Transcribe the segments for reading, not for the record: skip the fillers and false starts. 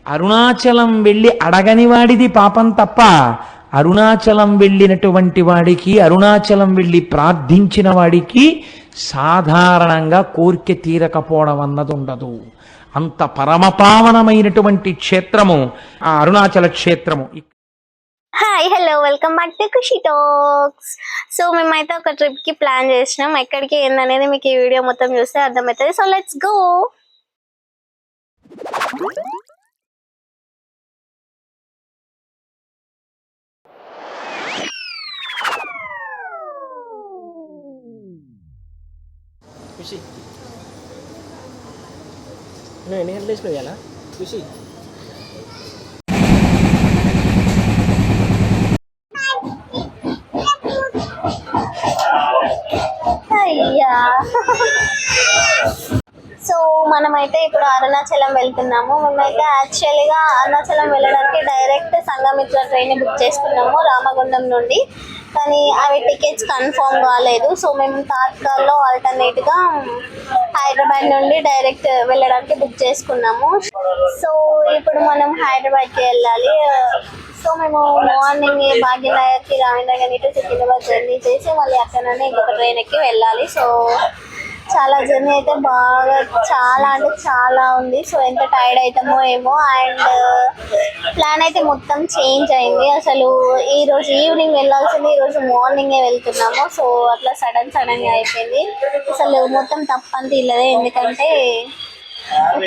అరుణాచలం వెళ్ళి అడగని వాడిది పాపం తప్ప అరుణాచలం వెళ్ళినటువంటి వాడికి, అరుణాచలం వెళ్ళి ప్రార్థించిన వాడికి సాధారణంగా కోరిక తీరకపోవడం అన్నది ఉండదు. అంత పరమపావనమైనటువంటి క్షేత్రము ఆ అరుణాచల క్షేత్రము. Hi hello welcome back to Khushi talks. So మేమైతే ఒక ట్రిప్కి ప్లాన్ చేసినాం. ఎక్కడికి ఏందనేది మీకు ఈ వీడియో మొత్తం చూస్తే అర్థమవుతుంది. So let's go. ఖుషి నువ్వు ఎన్ని గంటలు వేసిపోయాలా ఖుషి? అయ్యా సో మనమైతే ఇప్పుడు అరుణాచలం వెళ్తున్నాము. మేమైతే యాక్చువల్గా అరుణాచలం వెళ్ళడానికి డైరెక్ట్ సంఘమిత్ర ట్రైన్ బుక్ చేసుకున్నాము రామగుండం నుండి. కానీ అవి టికెట్స్ కన్ఫర్మ్ కాలేదు. సో మేము తాత్కాల్లో ఆల్టర్నేట్గా హైదరాబాద్ నుండి డైరెక్ట్ వెళ్ళడానికి బుక్ చేసుకున్నాము. సో ఇప్పుడు మనం హైదరాబాద్కి వెళ్ళాలి. సో మేము మార్నింగ్ భాగ్యనగర్కి, రామనగర్ టు సికింద్రాబాద్ జర్నీ చేసి మళ్ళీ అక్కడ నుండి ఇంకొక ట్రైన్ ఎక్కి వెళ్ళాలి. సో చాలా జర్నీ అయితే బాగా చాలా అంటే చాలా ఉంది. సో ఎంత టైర్డ్ అవుతామో ఏమో. అండ్ ప్లాన్ అయితే మొత్తం చేంజ్ అయింది. అసలు ఈరోజు ఈవినింగ్ వెళ్ళాల్సింది ఈరోజు మార్నింగే వెళ్తున్నాము. సో అట్లా సడన్గా అయిపోయింది. అసలు మొత్తం తప్పంతా ఇల్లదే. ఎందుకంటే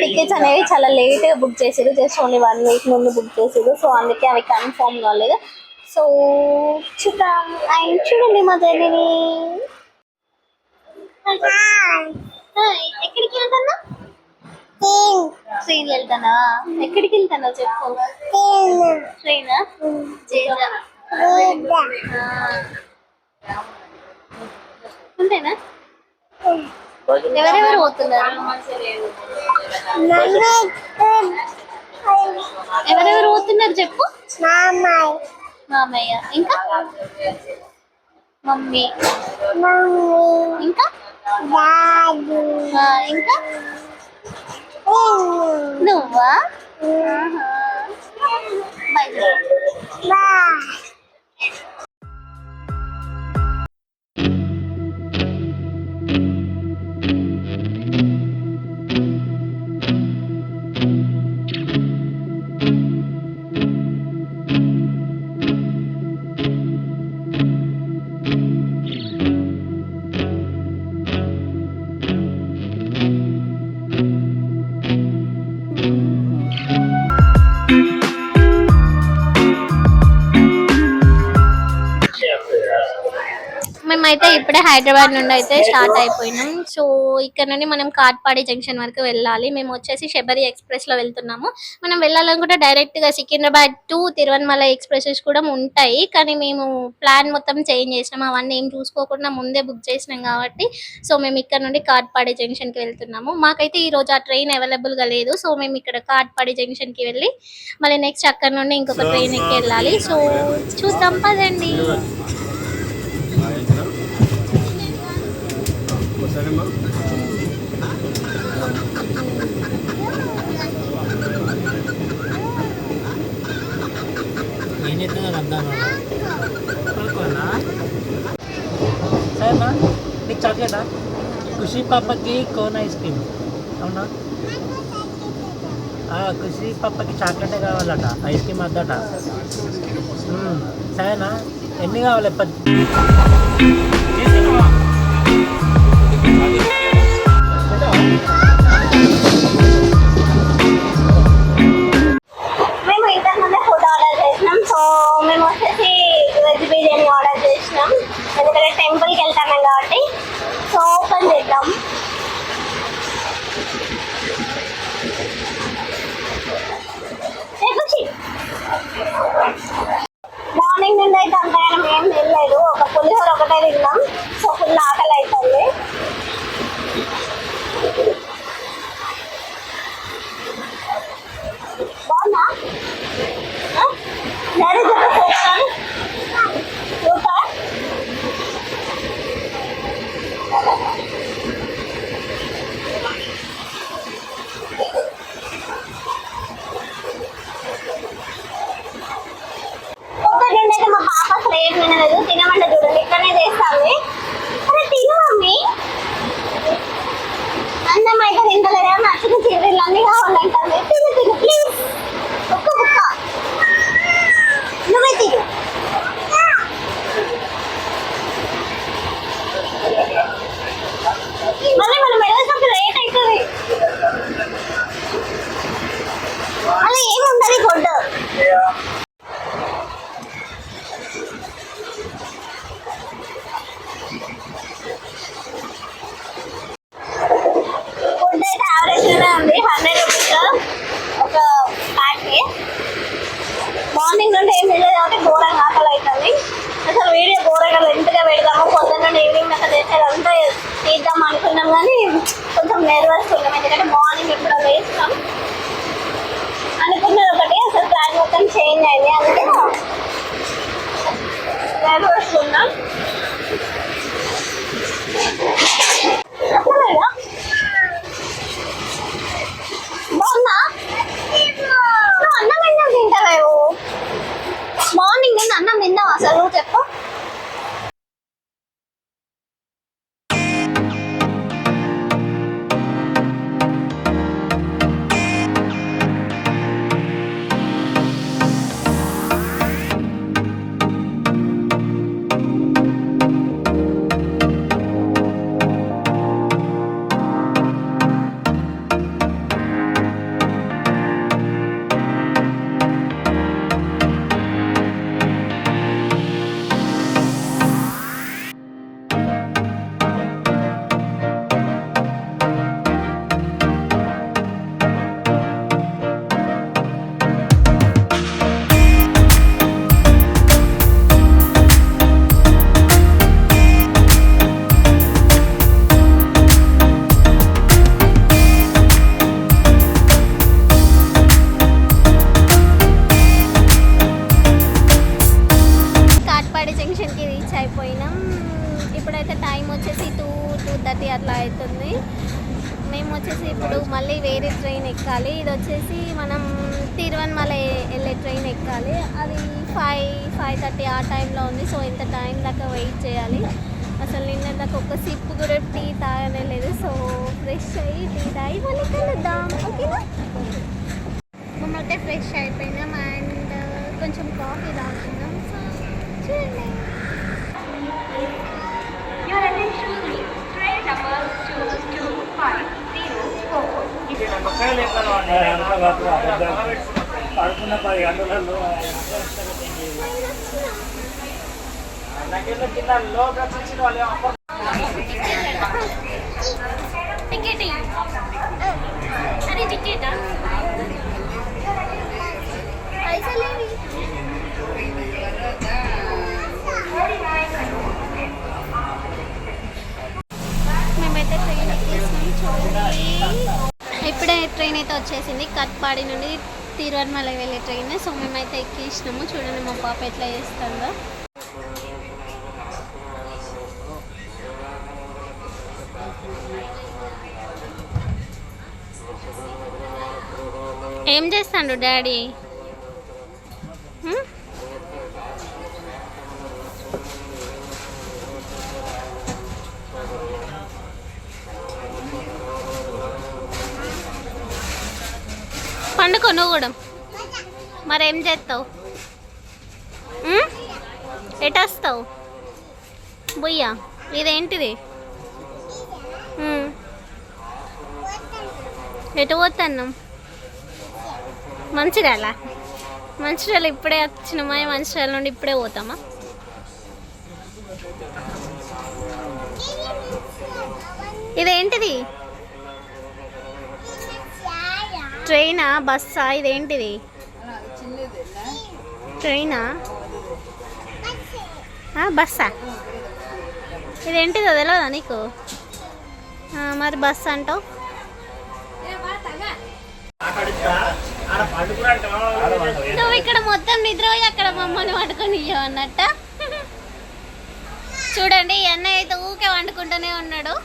టికెట్స్ అనేవి చాలా లేట్గా బుక్ చేసారు. జస్ట్ ఓన్లీ 1 వీక్ ముందు బుక్ చేసారు. సో అందుకే అవి కన్ఫర్మ్ కాలేదు. సో చూద్దాం. అండ్ చూడండి మా జర్నీని. ఎక్కడికి వెళ్తానా? ట్రైన్ వెళ్తానా? ఎక్కడికి వెళ్తానా చెప్పు. ట్రైనా? అంతేనా? ఎవరెవరు పోతున్నారు? ఎవరెవరు పోతున్నారు చెప్పు. మామయ్య, ఇంకా మమ్మీ, ఇంకా ఇంకా నువ్వా? బాయ్. మేమైతే ఇప్పుడే హైదరాబాద్ నుండి అయితే స్టార్ట్ అయిపోయినాం. సో ఇక్కడ నుండి మనం కాట్పాడి జంక్షన్ వరకు వెళ్ళాలి. మేము వచ్చేసి శబరి ఎక్స్ప్రెస్లో వెళ్తున్నాము. మనం వెళ్ళాలనుకుంటే డైరెక్ట్గా సికింద్రాబాద్ టు తిరువన్మల ఎక్స్ప్రెసెస్ కూడా ఉంటాయి. కానీ మేము ప్లాన్ మొత్తం చేంజ్ చేసినాం. అవన్నీ ఏం చూసుకోకుండా ముందే బుక్ చేసినాం కాబట్టి సో మేము ఇక్కడ నుండి కాట్పాడి జంక్షన్కి వెళ్తున్నాము. మాకైతే ఈరోజు ఆ ట్రైన్ అవైలబుల్గా లేదు. సో మేము ఇక్కడ కాట్పాడి జంక్షన్కి వెళ్ళి మళ్ళీ నెక్స్ట్ అక్కడ నుండి ఇంకొక ట్రైన్ ఎక్కి వెళ్ళాలి. సో చూద్దాం పదండి. సరేనా? నీకు చాక్లెటా? ఖుషి పాపకి కోన్ ఐస్ క్రీమ్ అవునా? ఖుషి పాపకి చాక్లెటే కావాలట, ఐస్ క్రీమ్ వద్దట. సరేనా? ఎన్ని కావాలి? మేము ఇంతకుముందే ఫుడ్ ఆర్డర్ చేసినాం. సో మేము వచ్చేసి వెజ్ బిర్యానీ ఆర్డర్ చేసినాం. ఎందుకంటే టెంపుల్కి వెళ్తాము కాబట్టి. సో ఓపెన్ చేద్దాం. మార్నింగ్ నుండి అయితే అంతగానం ఏం తినలేదు. ఒక పులిహోర ఒకటే తిన్నాం. సో ఫుల్ ఆకలి అవుతుంది. బాగుందా? ఫుడ్ అయితే యావరేజ్గానే ఉంది. 100 రూపీస్ ఒక ప్యాక్. మార్నింగ్ నుండి ఏం తెలియదు కాబట్టి ఘోరంగా ఆకలి అవుతుంది. అసలు వీడియో ఘోరంగా లెంత్గా పెడదాము, పొద్దున్న నుండి ఈవినింగ్ దాకా చేసేదంతా తీద్దాం అనుకున్నాం కానీ కొంచెం నెర్వస్ ఉన్నాం. ఎందుకంటే మార్నింగ్ ఎప్పుడో వేస్తాం అనుకున్నది ఒకటి, అసలు ప్లాన్ మొత్తం చేంజ్ అయింది. అందుకే నెర్వస్ ఉన్నాం. అసలేదా బాగుందా? నువ్వు అన్నం ఎందుకు తింటావేవు? మార్నింగ్ నుండి అన్నం తిన్నావు అసలు? నువ్వు చెప్పు. ఇప్పుడైతే టైం వచ్చేసి 2:30 అట్లా అవుతుంది. మేము వచ్చేసి ఇప్పుడు మళ్ళీ వేరే ట్రైన్ ఎక్కాలి. ఇది వచ్చేసి మనం తిరువన్మల వెళ్ళే ట్రైన్ ఎక్కాలి. అది 5:30 ఆ టైంలో ఉంది. సో ఇంత టైం దాకా వెయిట్ చేయాలి. అసలు నిన్న దాకా ఒక సిప్ కూడా టీ తాగనే లేదు. సో ఫ్రెష్ అయ్యి టీ తాగి మళ్ళీ కలుద్దాం, ఓకేనా? మేమైతే ఫ్రెష్ అయిపోయినాం అండ్ కొంచెం కాఫీ తాగుతున్నాం. సో చూడండి. మేమైతే ట్రైన్ ఎక్కేసినాం. చూడండి, ఇప్పుడే ట్రైన్ అయితే వచ్చేసింది. కట్పాడి నుండి తిరువన్మల వెళ్ళే ట్రైన్. సో మేమైతే ఎక్కేసినాము. చూడండి మా పాప ఎట్లా చేస్తుందో. ఏం చేస్తాడు డాడీ? పండుకో నువ్వు కూడా. మరేం చేస్తావు? ఎటొస్తావు? బుయ్యా, ఇదేంటిది? ఎటు పోతున్నాం? మంచిర్యాల. మంచిర్యాల ఇప్పుడే వచ్చినామా? మంచిర్యాల నుండి ఇప్పుడే పోతామా? ఇదేంటిది? ట్రైనా, బస్సా? ఇదేంటిది? ట్రైనా, బస్సా? ఇదేంటిదో తెలియదా నీకు? మరి బస్ అంటావు. నువ్వు ఇక్కడ మొత్తం నిద్ర పోయి అక్కడ మమ్మల్ని వండుకొని ఇయ్యవు అన్నట్ట. చూడండి, ఈ అన్నయ్య అయితే ఊకే వండుకుంటూనే ఉన్నాడు.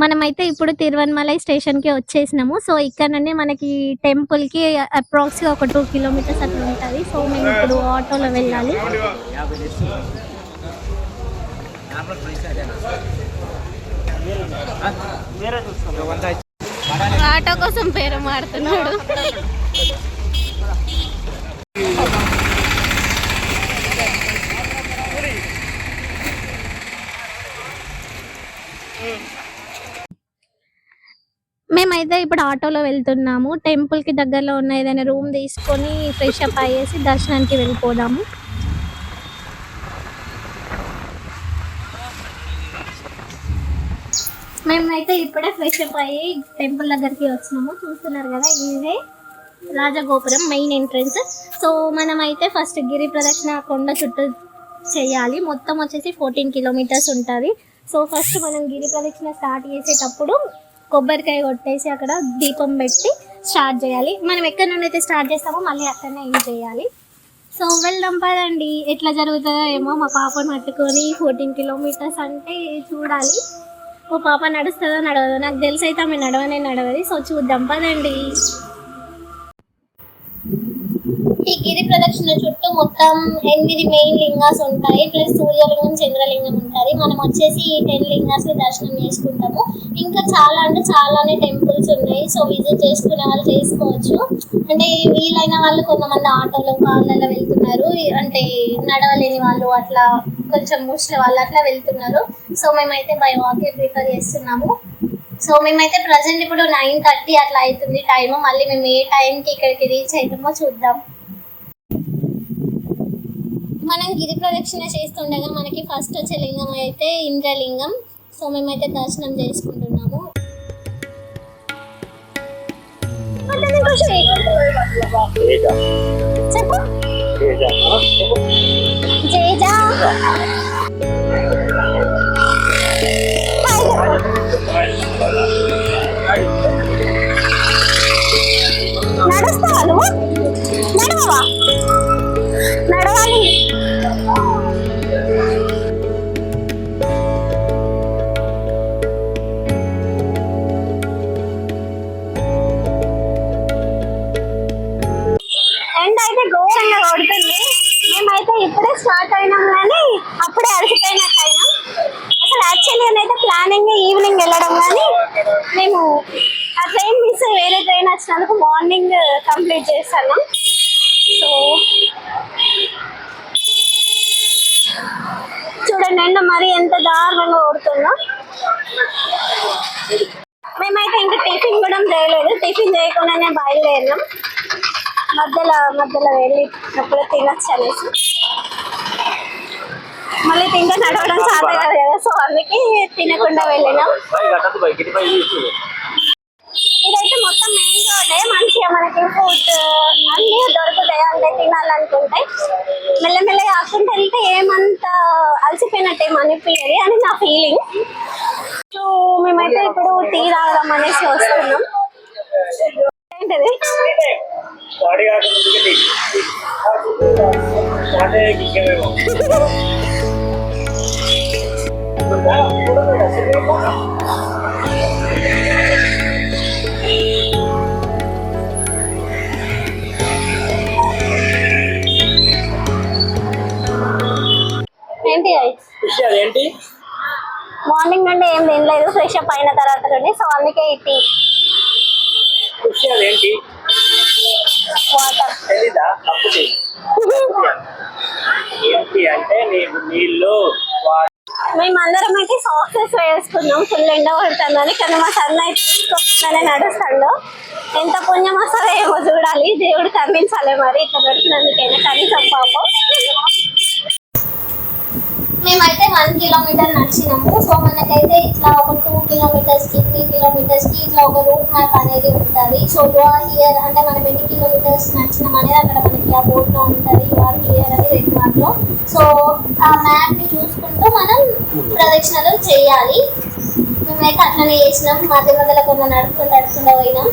మనమైతే ఇప్పుడు తిరువన్మలై స్టేషన్కి వచ్చేసినాము. సో ఇక్కడ నుండి మనకి టెంపుల్కి అప్రాక్స్గా ఒక 2 కిలోమీటర్స్ అట్లా ఉంటుంది. సో మేము ఇప్పుడు ఆటోలో వెళ్ళాలి. ఆటో కోసం పేరు మాడుతున్నాడు. మేమైతే ఇప్పుడు ఆటోలో వెళ్తున్నాము. టెంపుల్కి దగ్గరలో ఉన్న ఏదైనా రూమ్ తీసుకొని ఫ్రెష్ అప్ అయ్యేసి దర్శనానికి వెళ్ళిపోదాము. మేమైతే ఇప్పుడే ఫ్రెష్ అప్ అయ్యి టెంపుల్ దగ్గరికి వచ్చినాము. చూస్తున్నారు కదా, ఇదే రాజగోపురం మెయిన్ ఎంట్రన్స్. సో మనమైతే ఫస్ట్ గిరి ప్రదక్షిణ కొండ చుట్టూ చేయాలి. మొత్తం వచ్చేసి 14 కిలోమీటర్స్ ఉంటుంది. సో ఫస్ట్ మనం గిరి ప్రదక్షిణ స్టార్ట్ చేసేటప్పుడు కొబ్బరికాయ కొట్టేసి అక్కడ దీపం పెట్టి స్టార్ట్ చేయాలి. మనం ఎక్కడి నుండి అయితే స్టార్ట్ చేస్తామో మళ్ళీ అక్కడనే ఏం చేయాలి. సో వెళ్దాం పదండి. ఎట్లా జరుగుతుందో ఏమో, మా పాపను పట్టుకొని 14 కిలోమీటర్స్ అంటే చూడాలి. ఓ పాప నడుస్తుందో నడవదో, నాకు తెలిసి అయితే ఆమె నడవది. సో చూద్దాం పదండి. ఈ గిరి ప్రదక్షిణ చుట్టూ మొత్తం 8 మెయిన్ లింగాస్ ఉంటాయి, ప్లస్ సూర్యలింగం, చంద్రలింగం ఉంటుంది. మనం వచ్చేసి ఈ 10 లింగాస్ ని దర్శనం చేసుకుంటాము. ఇంకా చాలా అంటే చాలానే టెంపుల్స్ ఉన్నాయి. సో విజిట్ చేసుకునే వాళ్ళు చేసుకోవచ్చు. అంటే వీలైన వాళ్ళు కొంతమంది ఆటోలో వాళ్ళలో వెళ్తున్నారు, అంటే నడవలేని వాళ్ళు అట్లా కొంచెం ముసలి వాళ్ళు అట్లా వెళ్తున్నారు. సో మేమైతే బై వాకే ప్రిఫర్ చేస్తున్నాము. సో మేమైతే ప్రజెంట్ ఇప్పుడు 9:30 అట్లా అవుతుంది టైము. మళ్ళీ మేము ఏ టైంకి ఇక్కడికి రీచ్ అవుతామో చూద్దాం. మనం గిరి ప్రదక్షిణ చేస్తుండగా మనకి ఫస్ట్ వచ్చే లింగం అయితే ఇంద్రలింగం. సో మేమైతే దర్శనం చేసుకుంటున్నాము. చెప్పు జేజా. నడుస్తావా నువ్వు? నడవవా? నడవాలి. ఎండ్ అయితే ఘోరంగా కొడుతుంది. మేమైతే ఇప్పుడే స్టార్ట్ అయినాం కానీ అప్పుడే అలసిపోయినట్టు అయినాం. అసలు యాక్చువల్లీ అయితే ప్లానింగ్ ఈవినింగ్ వెళ్ళడం, కానీ మేము ఆ ట్రైన్ మిస్ వేరే ట్రైన్ వచ్చినందుకు మార్నింగ్ కంప్లీట్ చేస్తాను. సో చూడండి ఎండ మరి ఎంత దారుణంగా కొడుతుందో. మేమైతే ఇంకా టిఫిన్ కూడా చేయలేదు. టిఫిన్ చేయకుండానే బయలుదేరినాం. మధ్యలో వెళ్ళి అప్పుడు తినచ్చు అనేసి, మళ్ళీ తింటే నడవడం సాధ్యం కాదు కదా. సో అందుకే తినకుండా వెళ్ళినాం. ఇదైతే మొత్తం మెయిన్ రోడ్డే. మంచిగా మనకి ఫుడ్ అన్నీ దొరుకుతాయి. అంటే తినాలనుకుంటే మెల్లమెల్లగా కాకుండా వెళ్తే ఏమంత అలసిపోయినట్టు ఏమనిపించదు అని నా ఫీలింగ్. సో మేమైతే ఇప్పుడు టీ తాగడం అనేసి వస్తున్నాం. ఏంటిది? ఏంటి మార్నింగ్ నుండి ఏం తినలేదు, ఫ్రెష్ అప్ అయిన తర్వాత నుండి. సో అందుకే ఈ టీ. వాటర్ మేమందరం అయితే సాక్సెస్ వేసుకున్నాం ఫుల్ ఎండ పడుతుందని. కానీ మా సన్న అయితే నడుస్తాడు. ఎంత పుణ్యం వస్తుందో ఏమో చూడాలి. దేవుడు కర్మించాలి మరి ఇట్లా నడుస్తున్నందుకైనా కనీసం పాపం. మేమైతే 1 కిలోమీటర్ నడిచినాము. సో మనకైతే ఇట్లా ఒక 2 కిలోమీటర్స్కి 3 కిలోమీటర్స్కి ఇట్లా ఒక రూట్ మ్యాప్ అనేది ఉంటుంది. సో యు ఆర్ హియర్ అంటే మనం ఎన్ని కిలోమీటర్స్ నడిచినాం అనేది అక్కడ మనకి ఆ బోర్డ్లో ఉంటుంది. యు ఆర్ హియర్ అని రెడ్ మార్క్లో. సో ఆ మ్యాప్ని చూసుకుంటూ మనం ప్రదక్షిణలు చేయాలి. మేమైతే అట్లనే చేసినాం. మధ్యలో కొంత నడుచుకుంటూ పోయినాం.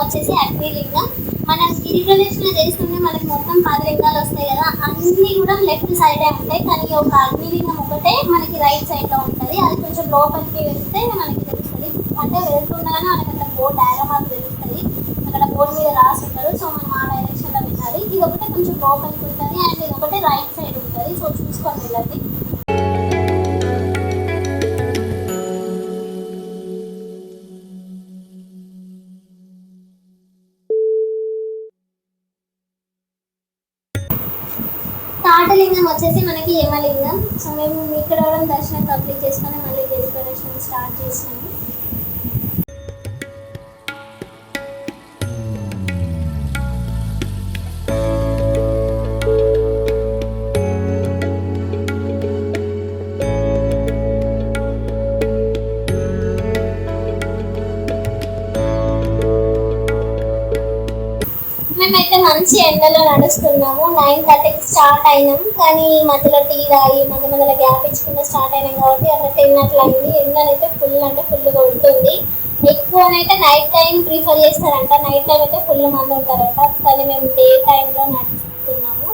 వచ్చేసి అగ్నిలింగం. మనం గిరి ప్రదక్షిణ చేస్తుంటే మనకి మొత్తం 10 లింగాలు వస్తాయి కదా, అన్నీ కూడా లెఫ్ట్ సైడే ఉంటాయి. కానీ ఒక అగ్నిలింగం ఒకటే మనకి రైట్ సైడ్లో ఉంటుంది. అది కొంచెం లోపలికి వెళ్తే మనకి తెలుస్తుంది. అంటే వెళ్తుండగానే మనకి అక్కడ బోర్డు డైరమాకు తెలుస్తుంది, అక్కడ బోర్డు మీద రాసి ఉంటారు. సో మనం ఆ డైరెక్షన్లో వెళ్ళాలి. ఇది ఒకటే కొంచెం లోపలికి ఉంటుంది అండ్ ఇది ఒకటే రైట్ సైడ్ ఉంటుంది. సో చూసుకొని వెళ్ళండి. తాటలింగం వచ్చేసి మనకి యమలింగం. సో మేము ఇక్కడ దర్శనం కంప్లీట్ చేసుకొని మళ్ళీ గిరి ప్రదక్షిణ స్టార్ట్ చేసినాము. మేమైతే మంచి ఎండలో నడుస్తున్నాము. 9:30కి స్టార్ట్ అయినాం, కానీ మధ్యలో టీ తాగి మధ్యలో గ్యాప్ ఇచ్చుకుంటూ స్టార్ట్ అయినాం కాబట్టి అట్లా 10 అట్లా అయింది. ఎండనైతే ఫుల్ అంటే ఫుల్ కొడుతుంది. ఎక్కువనైతే నైట్ టైం ప్రిఫర్ చేస్తారంట, నైట్ టైం అయితే ఫుల్ మంది ఉంటారంట. కానీ మేము డే టైంలో నడుస్తున్నాము.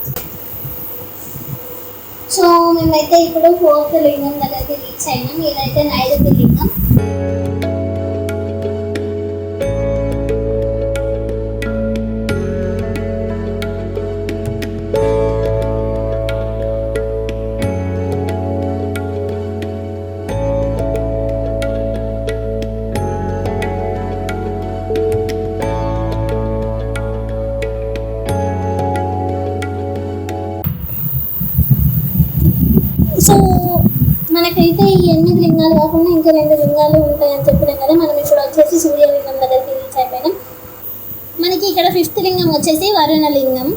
సో మేమైతే ఇప్పుడు 4th లింగం దగ్గరికి రీచ్ అయినాం. ఇదైతే 9th లింగం. సో మనకైతే ఈ 8 లింగాలు కాకుండా ఇంకా 2 లింగాలు ఉంటాయని చెప్పినాం కదా. మనం ఇప్పుడు వచ్చేసి సూర్యలింగం దగ్గరికి రీచ్ అయిపోయినాం. మనకి ఇక్కడ 5th లింగం వచ్చేసి వరుణలింగం.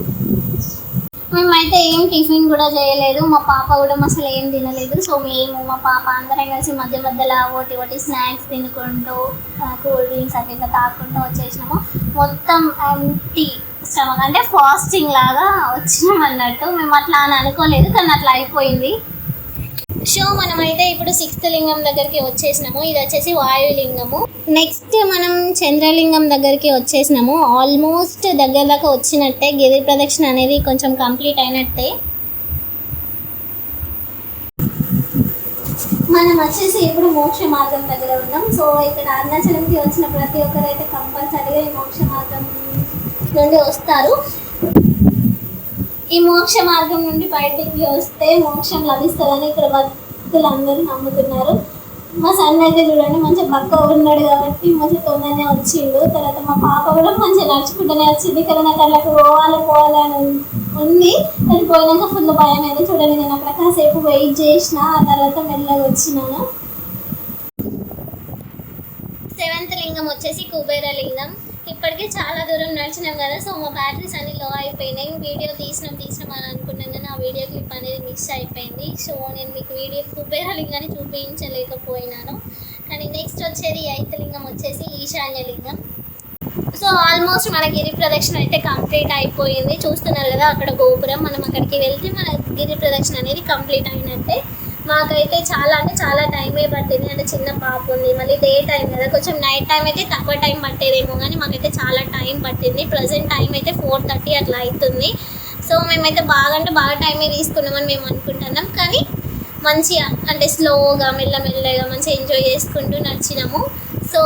మేమైతే ఏం టిఫిన్ కూడా చేయలేదు, మా పాప కూడా అసలు ఏం తినలేదు. సో మేము మా పాప అందరం కలిసి మధ్యలో ఒకటి స్నాక్స్ తినుకుంటూ కూల్ డ్రింక్స్ అట్లా ఇట్లా తాకుంటూ వచ్చేసినాము. మొత్తం ఎంటీ స్టమక్, అంటే ఫాస్టింగ్ లాగా వచ్చినాం అన్నట్టు. మేము అట్లా అని అనుకోలేదు, కానీ అట్లా అయిపోయింది. సో మనమైతే ఇప్పుడు 6th లింగం దగ్గరికి వచ్చేసినాము. ఇది వచ్చేసి వాయులింగము. నెక్స్ట్ మనం చంద్రలింగం దగ్గరికి వచ్చేసినాము. ఆల్మోస్ట్ దగ్గర దాకా వచ్చినట్టే, గిరి ప్రదక్షిణ అనేది కొంచెం కంప్లీట్ అయినట్టే. మనం వచ్చేసి ఇప్పుడు మోక్ష మార్గం దగ్గర ఉన్నాం. సో ఇక్కడ అరుణాచలంకి వచ్చిన ప్రతి ఒక్కరైతే కంపల్సరీగా ఈ మోక్ష మార్గం నుండి వస్తారు. ఈ మోక్ష మార్గం నుండి బయటికి వస్తే మోక్షం లభిస్తుందని ఇక్కడ భక్తులు అందరూ నమ్ముతున్నారు. మా సన్ అయితే చూడండి మంచిగా బక్క ఉన్నాడు కాబట్టి మంచిగా తొందరనే వచ్చిండు. తర్వాత మా పాప కూడా మంచిగా నడుచుకుంటూనే వచ్చింది. కానీ నాకు అట్లా పోవాలి అని ఉంది, కానీ పోయినాక ఫుల్ భయం అయింది. చూడండి నేను అక్కడ కాసేపు వెయిట్ చేసిన, ఆ తర్వాత మెల్లగా వచ్చినాను. 7th లింగం వచ్చేసి కుబేరలింగం. ఇప్పటికే చాలా దూరం నడిచినాం కదా, సో మా బ్యాటరీస్ అన్ని లో అయిపోయినాయి. వీడియో తీసినాం అని అనుకున్నాం కానీ ఆ వీడియో క్లిప్ అనేది మిస్ అయిపోయింది. సో నేను మీకు వీడియో కుబేరలింగాన్ని చూపించలేకపోయినాను. కానీ నెక్స్ట్ వచ్చేది 8th లింగం వచ్చేసి ఈశాన్యలింగం. సో ఆల్మోస్ట్ మన గిరి ప్రదక్షిణ అయితే కంప్లీట్ అయిపోయింది. చూస్తున్నారు కదా అక్కడ గోపురం, మనం అక్కడికి వెళ్తే మన గిరి ప్రదక్షిణ అనేది కంప్లీట్ అయినట్టే. మాకైతే చాలా అంటే చాలా టైమే పట్టింది. అంటే చిన్న పాప ఉంది, మళ్ళీ డే టైం కదా, కొంచెం నైట్ టైం అయితే తక్కువ టైం పట్టేదేమో, కానీ మాకైతే చాలా టైం పట్టింది. ప్రజెంట్ టైం అయితే 4:30 అట్లా అవుతుంది. సో మేమైతే బాగా అంటే బాగా టైమే తీసుకున్నామని మేము అనుకుంటున్నాం. కానీ మంచిగా అంటే స్లోగా మెల్లమెల్లగా మంచిగా ఎంజాయ్ చేసుకుంటూ నడిచినాము. సో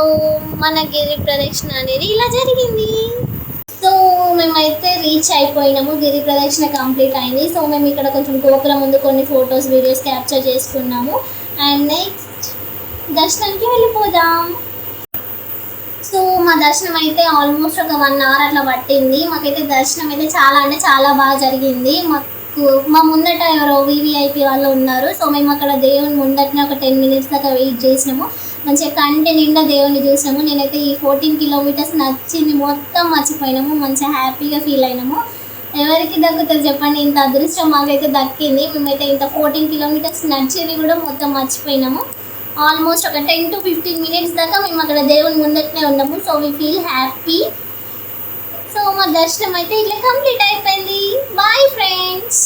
మన గిరి ప్రదక్షిణ అనేది ఇలా జరిగింది. సో మేమైతే రీచ్ అయిపోయినాము, గిరి ప్రదక్షిణ కంప్లీట్ అయింది. సో మేము ఇక్కడ కొంచెం గోపురం ముందు కొన్ని ఫొటోస్ వీడియోస్ క్యాప్చర్ చేసుకున్నాము. అండ్ నెక్స్ట్ దర్శనానికి వెళ్ళిపోదాం. సో మా దర్శనం అయితే ఆల్మోస్ట్ ఒక 1 hour అట్లా పట్టింది. మాకైతే దర్శనం అయితే చాలా అంటే చాలా బాగా జరిగింది. మా ముందట ఎవరో VVIP వాళ్ళు ఉన్నారు. సో మేము అక్కడ దేవుని ముందటనే ఒక 10 minutes దాకా వెయిట్ చేసినాము. మంచిగా కంటి నిండా దేవుని చూసినాము. నేనైతే ఈ 14 kilometers నచ్చింది మొత్తం మర్చిపోయినాము. మంచిగా హ్యాపీగా ఫీల్ అయినాము. ఎవరికి దక్కుతుంది చెప్పండి, ఇంత అదృష్టం మాకైతే దక్కింది. మేమైతే ఇంత 14 kilometers నచ్చింది కూడా మొత్తం మర్చిపోయినాము. ఆల్మోస్ట్ ఒక 10 to 15 minutes దాకా మేము అక్కడ దేవుని ముందటనే ఉన్నాము. So we feel happy. So మా దర్శనం అయితే ఇట్లా కంప్లీట్ అయిపోయింది. Bye friends.